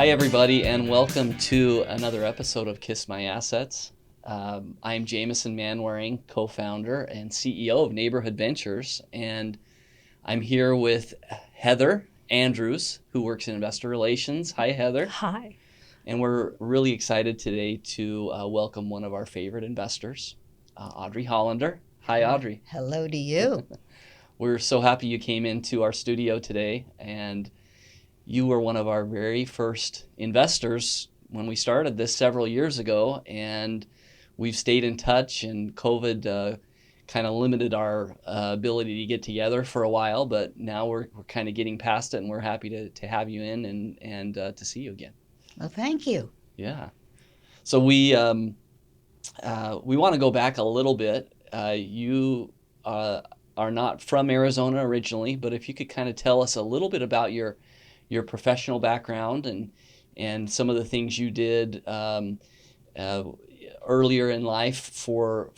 Hi, everybody, and welcome to another episode of Kiss My Assets. I'm Jamison and co-founder and CEO of Neighborhood Ventures, and I'm here with Heather Andrews, who works in investor relations. Hi, Heather. Hi. And we're really excited today to welcome one of our favorite investors, Audrey Hollander. Hi, Audrey. Hello to you. We're so happy you came into our studio today, and you were one of our very first investors when we started this several years ago, and we've stayed in touch, and COVID kind of limited our ability to get together for a while, but now we're kind of getting past it, and we're happy to have you in and to see you again. Well, thank you. Yeah. So we want to go back a little bit. You are not from Arizona originally, but if you could kind of tell us a little bit about your professional background and some of the things you did earlier in life for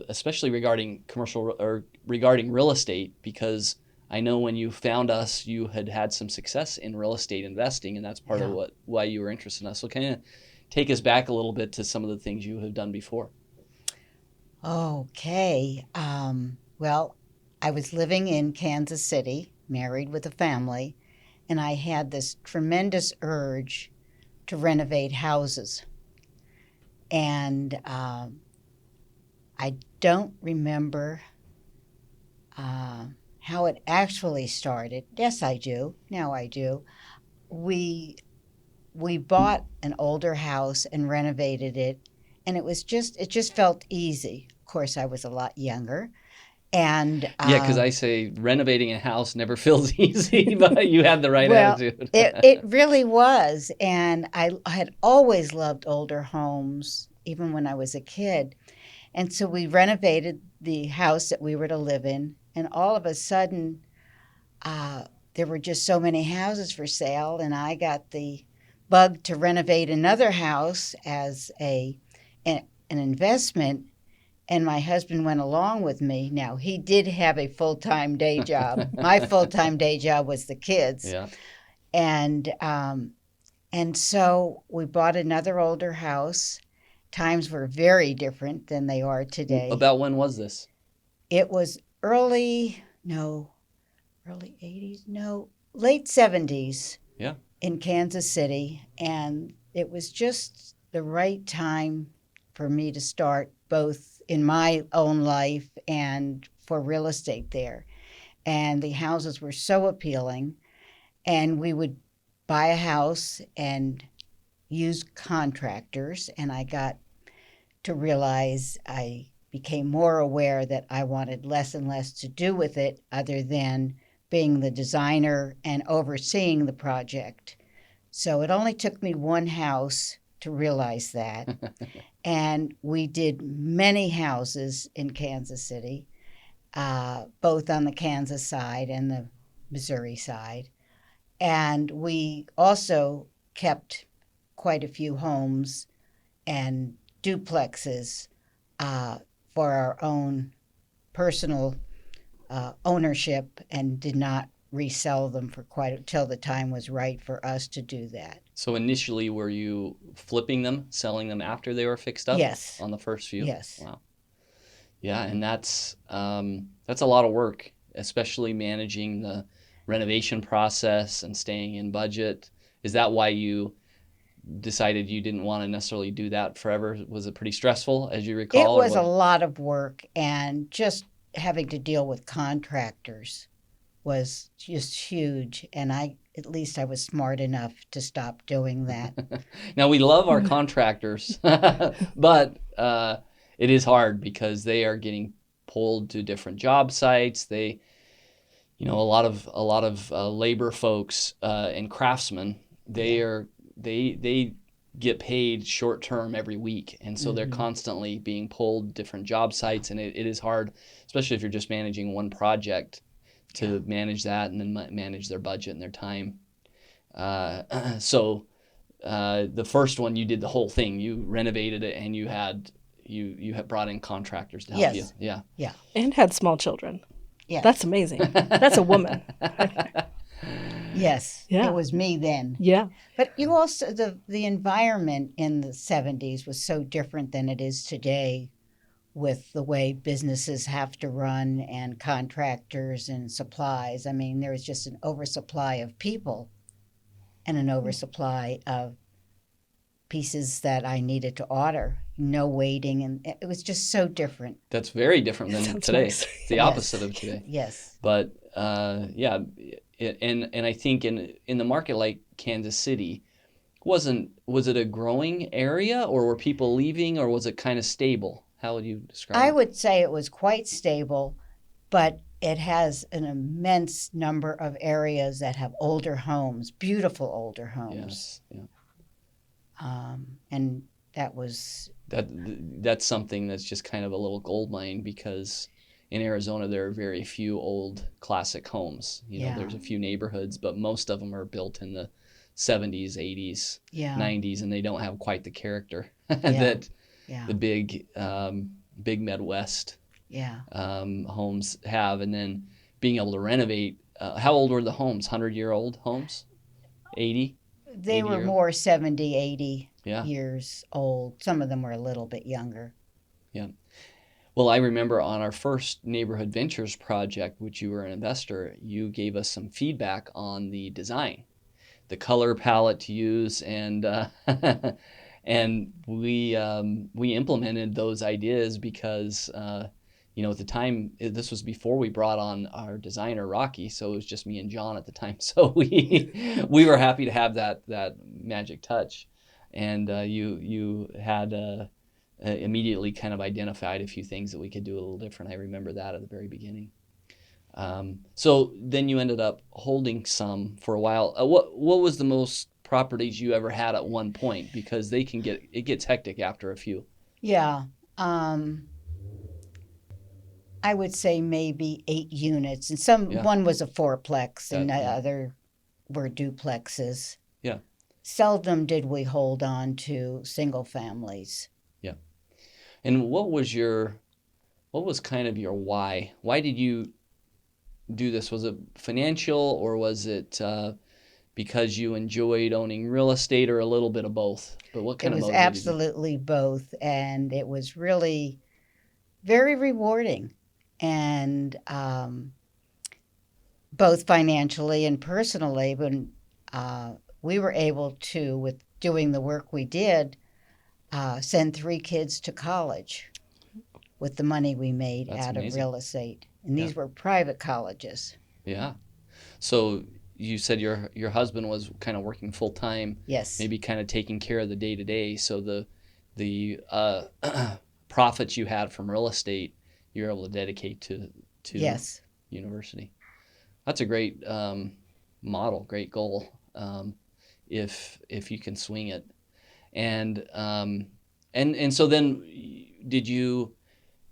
especially regarding commercial or regarding real estate, because I know when you found us, you had some success in real estate investing, and that's part of why you were interested in us. So kind of take us back a little bit to some of the things you have done before. Okay. Well, I was living in Kansas City, married with a family, and I had this tremendous urge to renovate houses. And I don't remember how it actually started. Yes, I do. Now I do. We bought an older house and renovated it, and it just felt easy. Of course, I was a lot younger. And yeah, because I say renovating a house never feels easy, but you had the right attitude. It really was. And I had always loved older homes, even when I was a kid. And so we renovated the house that we were to live in. And all of a sudden, there were just so many houses for sale. And I got the bug to renovate another house as an investment. And my husband went along with me. Now, he did have a full-time day job. My full-time day job was the kids. Yeah. And so we bought another older house. Times were very different than they are today. About when was this? It was early 80s? No, late 70s. Yeah. In Kansas City. And it was just the right time for me to start both in my own life and for real estate there. And the houses were so appealing. And we would buy a house and use contractors. And I got to realize I became more aware that I wanted less and less to do with it other than being the designer and overseeing the project. So it only took me one house to realize that. And we did many houses in Kansas City, both on the Kansas side and the Missouri side. And we also kept quite a few homes and duplexes for our own personal ownership, and did not resell them for till the time was right for us to do that. So initially, were you flipping them, selling them after they were fixed up? Yes. On the first few? Yes. Wow. Yeah, and that's a lot of work, especially managing the renovation process and staying in budget. Is that why you decided you didn't want to necessarily do that forever? Was it pretty stressful, as you recall? It was a lot of work, and just having to deal with contractors was just huge, and at least I was smart enough to stop doing that. Now, we love our contractors, but it is hard because they are getting pulled to different job sites. They, a lot of labor folks and craftsmen, they get paid short term every week, and so they're constantly being pulled different job sites, and it is hard, especially if you're just managing one project, to manage that and then manage their budget and their time. So the first one, you did the whole thing. You renovated it, and you had brought in contractors to help you. Yeah. And had small children. Yeah. That's amazing. That's a woman. Yes, Yeah. it was me then. Yeah. But you also the environment in the 70s was so different than it is today with the way businesses have to run and contractors and supplies. I mean, there was just an oversupply of people and an oversupply of pieces that I needed to order. No waiting, and it was just so different. That's very different than Sounds today. nice. It's the Yes. opposite of today. Yes. But yeah, and I think in the market like Kansas City, was it a growing area, or were people leaving, or was it kind of stable? How would you describe I it? would say it was quite stable, but it has an immense number of areas that have older homes, beautiful older homes. Yes, yeah. And that was, That's something that's just kind of a little gold mine, because in Arizona there are very few old classic homes. Yeah. There's a few neighborhoods, but most of them are built in the 70s, 80s, yeah, 90s, and they don't have quite the character yeah, that yeah, the big Midwest yeah. homes have. And then being able to renovate. How old were the homes? 100-year-old homes? 80? They 80 were year- more 70, 80 Yeah. years old. Some of them were a little bit younger. Yeah. Well, I remember on our first Neighborhood Ventures project, which you were an investor, you gave us some feedback on the design, the color palette to use, and and we implemented those ideas because at the time, this was before we brought on our designer Rocky, so it was just me and John at the time. So we were happy to have that magic touch, and you had immediately kind of identified a few things that we could do a little different. I remember that at the very beginning. So then you ended up holding some for a while. What was the most properties you ever had at one point? Because it gets hectic after a few. Yeah. I would say maybe 8 units, and Yeah. one was a fourplex, and the Yeah. other were duplexes. Yeah. Seldom did we hold on to single families. Yeah. And what was kind of your why? Why did you do this? Was it financial, or was it because you enjoyed owning real estate, or a little bit of both? But what It kind of was motivated you? absolutely both, and it was really very rewarding, and both financially and personally. When we were able to, with doing the work we did, send 3 kids to college with the money we made That's out amazing. of real estate. And these Yeah. were private colleges. Yeah. So you said your husband was kind of working full time, Yes. maybe kind of taking care of the day to day. So the profits you had from real estate, you're able to dedicate to Yes. university. That's a great model, great goal, if you can swing it. And so then did you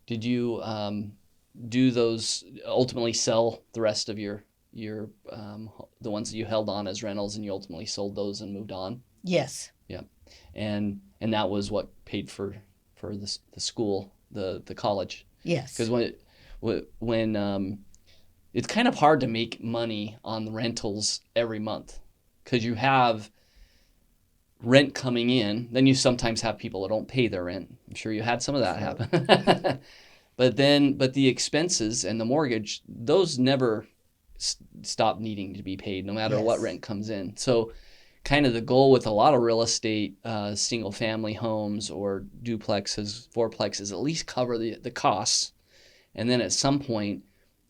do those, ultimately sell the rest of your the ones that you held on as rentals, and you ultimately sold those and moved on? Yes. Yeah. And that was what paid for the school, the college. Yes. Because when it's kind of hard to make money on the rentals every month, because you have rent coming in, then you sometimes have people that don't pay their rent. I'm sure you had some of that happen. But the expenses and the mortgage, those never stop needing to be paid, no matter what Yes. rent comes in. So kind of the goal with a lot of real estate, single family homes or duplexes, fourplexes, at least cover the costs. And then at some point,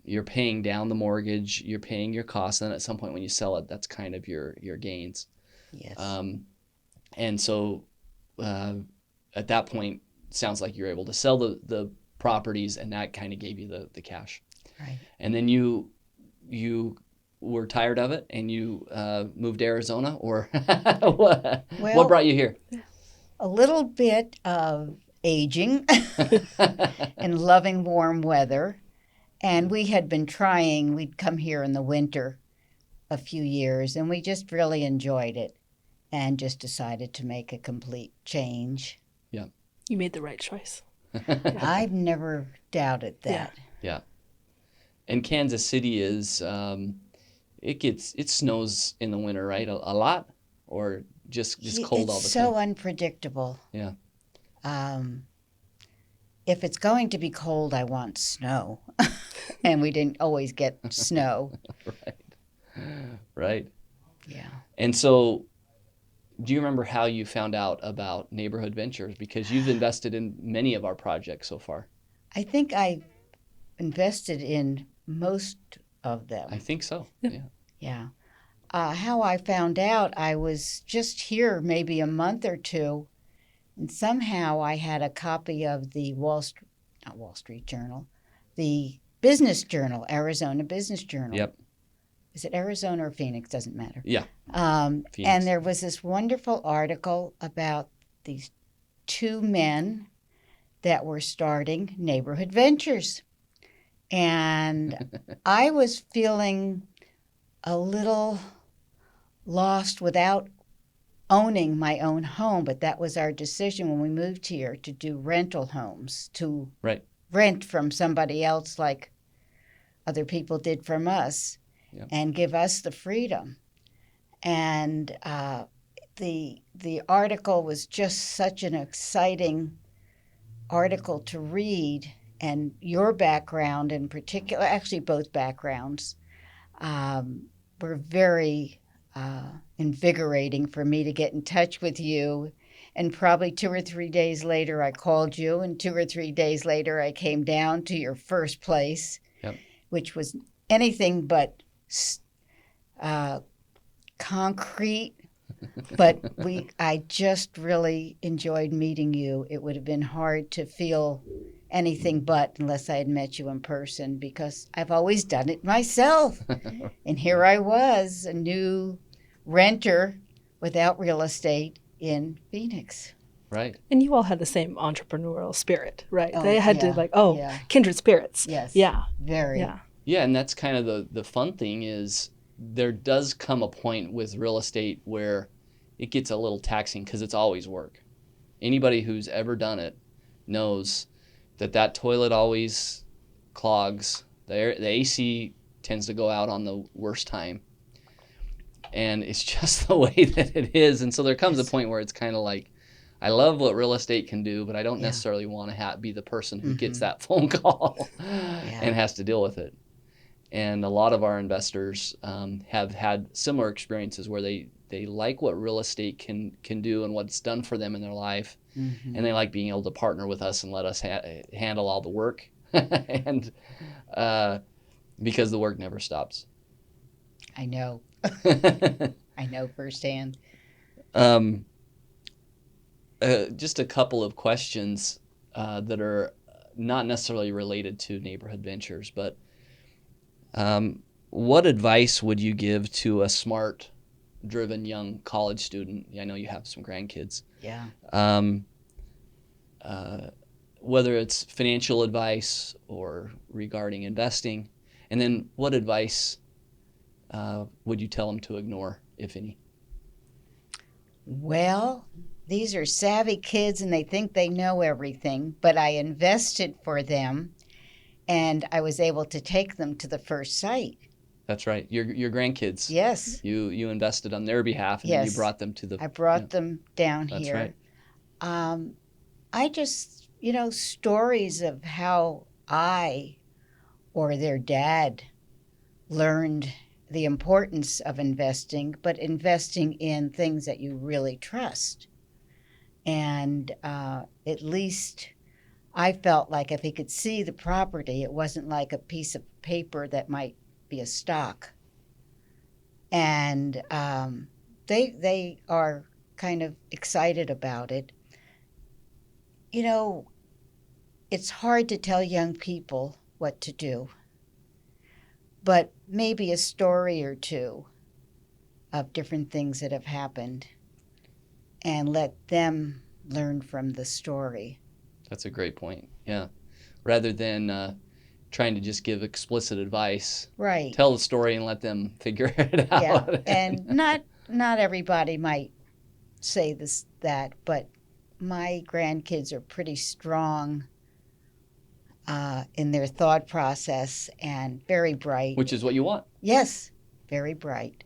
you're paying down the mortgage, you're paying your costs, and then at some point when you sell it, that's kind of your gains. Yes. And so at that point, it sounds like you're able to sell the properties, and that kind of gave you the cash. Right. And then you were tired of it, and you moved to Arizona, or what brought you here? A little bit of aging and loving warm weather. And we had been trying, we'd come here in the winter a few years, and we just really enjoyed it and just decided to make a complete change. Yeah. You made the right choice. I've never doubted that. Yeah. And Kansas City is, it snows in the winter, right? A lot, or just cold all It's the so time. unpredictable. Yeah. Um, if it's going to be cold, I want snow. And we didn't always get snow. Right. Right. Yeah. And so, do you remember how you found out about Neighborhood Ventures? Because you've invested in many of our projects so far. I think I invested in most of I them. think so. Yeah. Yeah. Yeah. How I found out, I was just here maybe a month or two, and somehow I had a copy of the not Wall Street Journal, the Business Journal, Arizona Business Journal. Yep. Is it Arizona or Phoenix? Doesn't matter. Yeah. And Phoenix. there was this wonderful article about these two men that were starting Neighborhood Ventures. And I was feeling a little lost without owning my own home, but that was our decision when we moved here to do rental homes, to Right. rent from somebody else like other people did from us, Yep. and give us the freedom. And the article was just such an exciting article to read, and your background in particular, actually both backgrounds, were very invigorating for me to get in touch with you. And probably 2 or 3 days later, I called you, and 2 or 3 days later, I came down to your first place, Yep. which was anything but concrete. But I just really enjoyed meeting you. It would have been hard to feel anything but unless I had met you in person, because I've always done it myself. And here I was, a new renter without real estate in Phoenix. Right. And you all had the same entrepreneurial spirit, right? Oh, They had to yeah, yeah. kindred spirits. Yes. Yeah. Very. Yeah. Yeah, and that's kind of the fun thing is there does come a point with real estate where it gets a little taxing because it's always work. Anybody who's ever done it knows that toilet always clogs. The AC tends to go out on the worst time. And it's just the way that it is. And so there comes a point where it's kind of like, I love what real estate can do, but I don't necessarily want to be the person who gets that phone call and has to deal with it. And a lot of our investors have had similar experiences where they like what real estate can do and what it's done for them in their life. Mm-hmm. And they like being able to partner with us and let us handle all the work. And because the work never stops. I know. I know firsthand. Just a couple of questions that are not necessarily related to Neighborhood Ventures, but what advice would you give to a smart, driven young college student? I know you have some grandkids. Yeah. Whether it's financial advice or regarding investing, and then what advice would you tell them to ignore, if any? Well, these are savvy kids and they think they know everything, but I invested for them and I was able to take them to the first site. That's right. Your grandkids. Yes. You invested on their behalf and then you brought them to the. I brought them down That's here. right. I just, stories of how I or their dad learned the importance of investing, but investing in things that you really trust. And at least I felt like if he could see the property, it wasn't like a piece of paper that might be a stock. And they are kind of excited about it. It's hard to tell young people what to do, but maybe a story or two of different things that have happened and let them learn from the story. That's a great point. Yeah. Rather than trying to just give explicit advice. Right. Tell the story and let them figure it out. Yeah. And not everybody might say that, but my grandkids are pretty strong in their thought process and very bright. Which is what you want. Yes. very bright.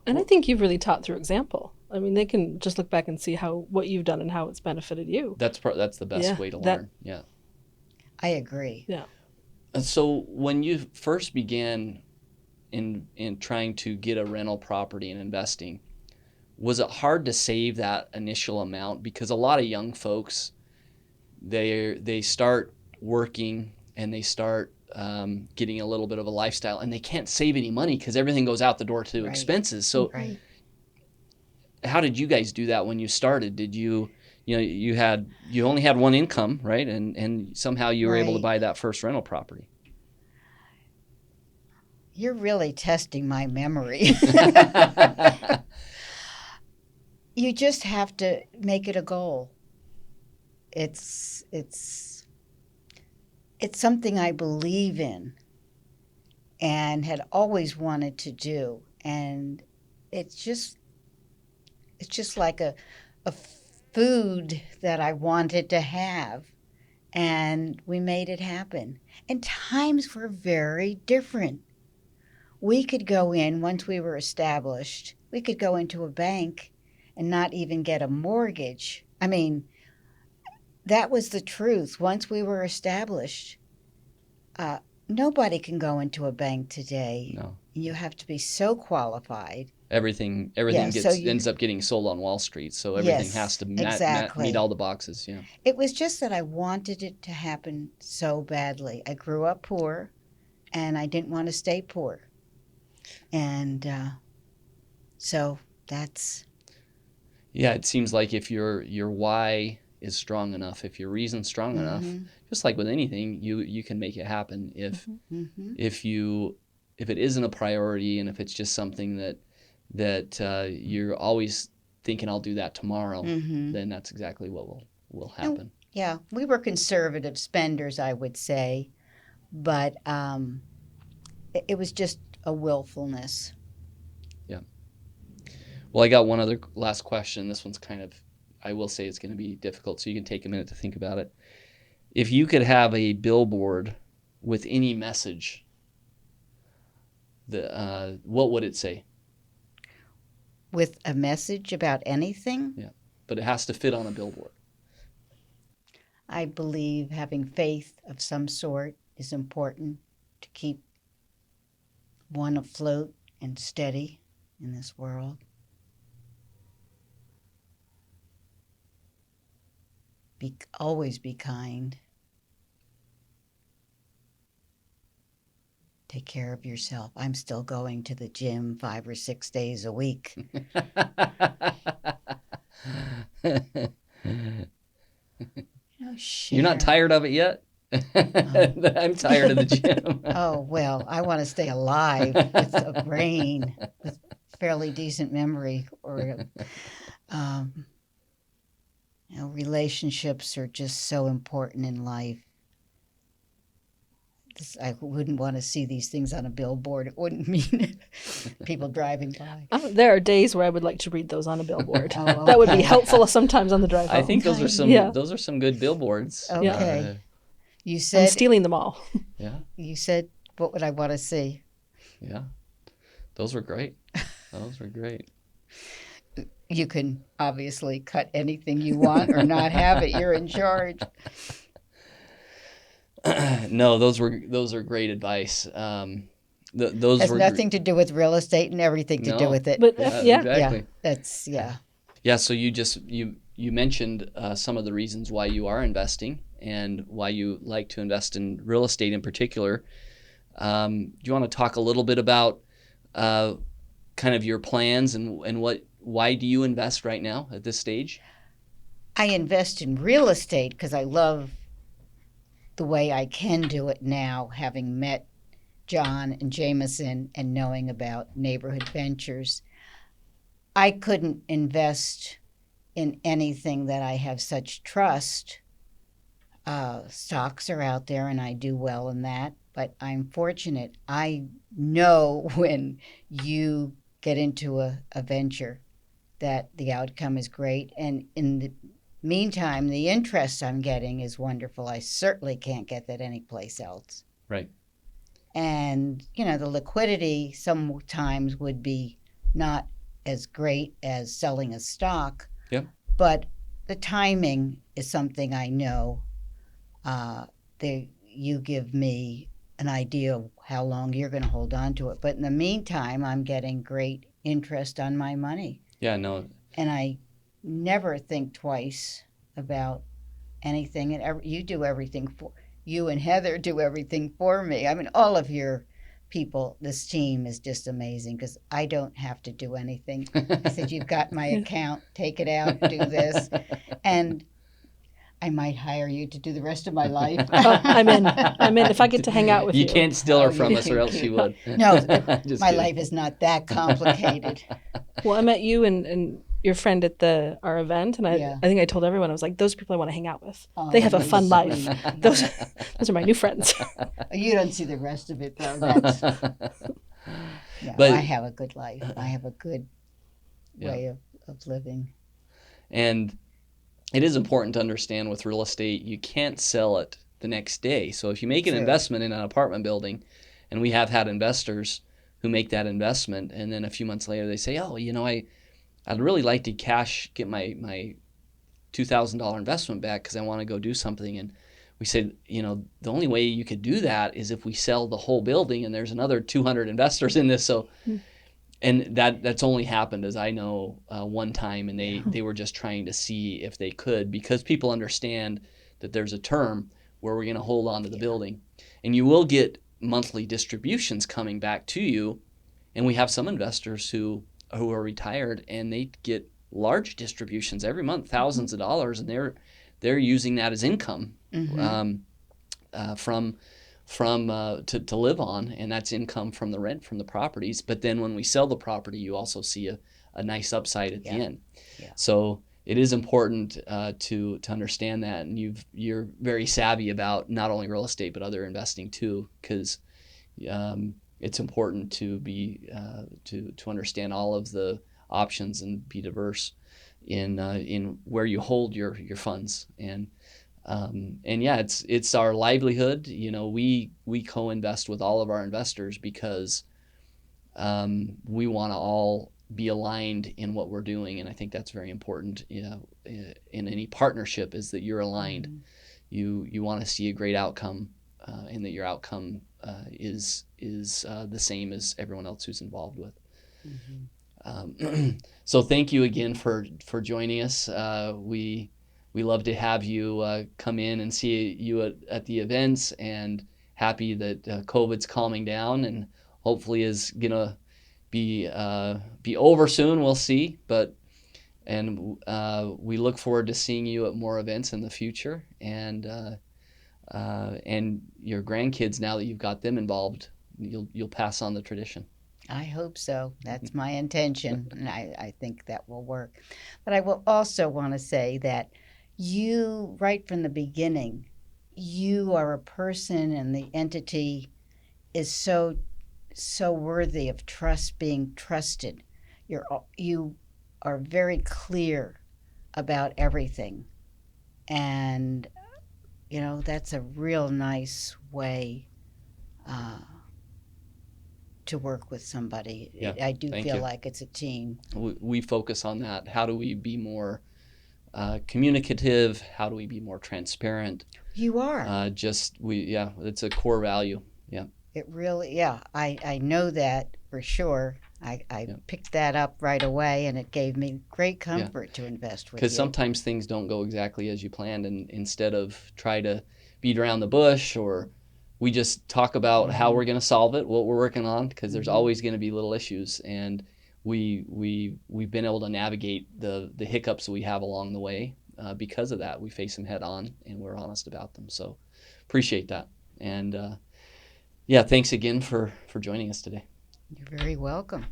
And I think you've really taught through example. I mean, they can just look back and see what you've done and how it's benefited you. That's the best way to learn. Yeah. I agree. Yeah. And so when you first began in trying to get a rental property and investing, was it hard to save that initial amount? Because a lot of young folks, they start working and they start getting a little bit of a lifestyle, and they can't save any money because everything goes out the door to expenses. So Right. how did you guys do that when you started? Did you only had one income, right? And somehow you were able to buy that first rental property. You're really testing my memory. You just have to make it a goal. It's something I believe in and had always wanted to do. And it's just like a food that I wanted to have. And we made it happen. And times were very different. We could go in, once we were established, we could go into a bank and not even get a mortgage. I mean, that was the truth. Once we were established, nobody can go into a bank today. No. You have to be so qualified. Everything ends up getting sold on Wall Street, so everything has to meet all the boxes. Yeah. It was just that I wanted it to happen so badly. I grew up poor, and I didn't want to stay poor. And so that's... Yeah, it seems like if your why is strong enough, if your reason's strong enough, just like with anything, you can make it happen. If it isn't a priority, and if it's just something that you're always thinking, I'll do that tomorrow, then that's exactly what will happen. Yeah, we were conservative spenders, I would say, but it was just a willfulness. Yeah. Well, I got one other last question. This one's kind of, I will say it's going to be difficult, so you can take a minute to think about it. If you could have a billboard with any message, what would it say? With a message about anything? Yeah, but it has to fit on a billboard. I believe having faith of some sort is important to keep one afloat and steady in this world. Always be kind. Take care of yourself. I'm still going to the gym 5 or 6 days a week. You're not tired of it yet? I'm tired of the gym. Oh, well, I want to stay alive with a brain with fairly decent memory. Or, relationships are just so important in life. I wouldn't want to see these things on a billboard. It wouldn't mean people driving by. There are days where I would like to read those on a billboard. Oh, okay. That would be helpful sometimes on the drive home. I think those are some good billboards. Okay. You I'm said stealing them all. Yeah. You said, what would I want to see? Yeah. Those were great. You can obviously cut anything you want or not have it. You're in charge. No, those are great advice. Those has were nothing to do with real estate and everything to do with it. But exactly. That's Yeah. So you mentioned some of the reasons why you are investing and why you like to invest in real estate in particular. Do you want to talk a little bit about kind of your plans and why do you invest right now at this stage? I invest in real estate because I love the way I can do it now, having met John and Jamison and knowing about neighborhood ventures. I couldn't invest in anything that I have such trust. Stocks are out there and I do well in that, but I'm fortunate. I know when you get into a venture that the outcome is great, and in the meantime, the interest I'm getting is wonderful. I certainly can't get that anyplace else. Right. And, the liquidity sometimes would be not as great as selling a stock. Yep. But the timing is something I know. You give me an idea of how long you're going to hold on to it. But in the meantime, I'm getting great interest on my money. Yeah, no. And I never think twice about anything. And you do everything you and Heather do everything for me. I mean, all of your people, this team is just amazing because I don't have to do anything. I said, you've got my account, take it out, do this. And I might hire you to do the rest of my life. Oh, I'm in. If I get to hang out with you. You can't steal her from us or else you would. No, Just my kidding. life is not that complicated. Well, I met you and your friend at our event, and I think I told everyone, I was like, those people I want to hang out with. They have a fun life. Those are my new friends. You don't see the rest of it, though. But I have a good life. I have a good way of living. And it is important to understand with real estate, you can't sell it the next day. So if you make an investment in an apartment building, and we have had investors who make that investment, and then a few months later they say, oh, I'd really like to get my $2,000 investment back because I want to go do something. And we said, the only way you could do that is if we sell the whole building, and there's another 200 investors in this. So, and that's only happened, as I know, one time, and they were just trying to see if they could, because people understand that there's a term where we're going to hold on to the building, and you will get monthly distributions coming back to you. And we have some investors who are retired, and they get large distributions every month, thousands of dollars, and they're using that as income to live on, and that's income from the rent from the properties. But then when we sell the property, you also see a nice upside at the end. Yeah. So it is important to understand that, and you're very savvy about not only real estate but other investing too, because it's important to be to understand all of the options and be diverse in where you hold your funds. And yeah, it's our livelihood. We co-invest with all of our investors because we want to all be aligned in what we're doing, and I think that's very important. In any partnership, is that you're aligned. Mm-hmm. You want to see a great outcome, and that your outcome is the same as everyone else who's involved with. Mm-hmm. So thank you again for joining us. We love to have you come in and see you at the events, and happy that COVID's calming down and hopefully is gonna be over soon. We'll see, and we look forward to seeing you at more events in the future, and your grandkids, now that you've got them involved, you'll pass on the tradition. I hope so. That's my intention, and I think that will work. But I will also want to say that you, right from the beginning, you are a person, and the entity is so worthy of being trusted. You are very clear about everything, and that's a real nice way to work with somebody. Yeah, I do feel like it's a team. We focus on that. How do we be more communicative? How do we be more transparent? You are. It's a core value. Yeah. It really, I know that for sure. I picked that up right away, and it gave me great comfort to invest with you. Because sometimes things don't go exactly as you planned, and instead of try to beat around the bush, or we just talk about how we're going to solve it, what we're working on, because there's always going to be little issues, and we've been able to navigate the hiccups we have along the way because of that. We face them head on, and we're honest about them. So appreciate that, and thanks again for joining us today. You're very welcome.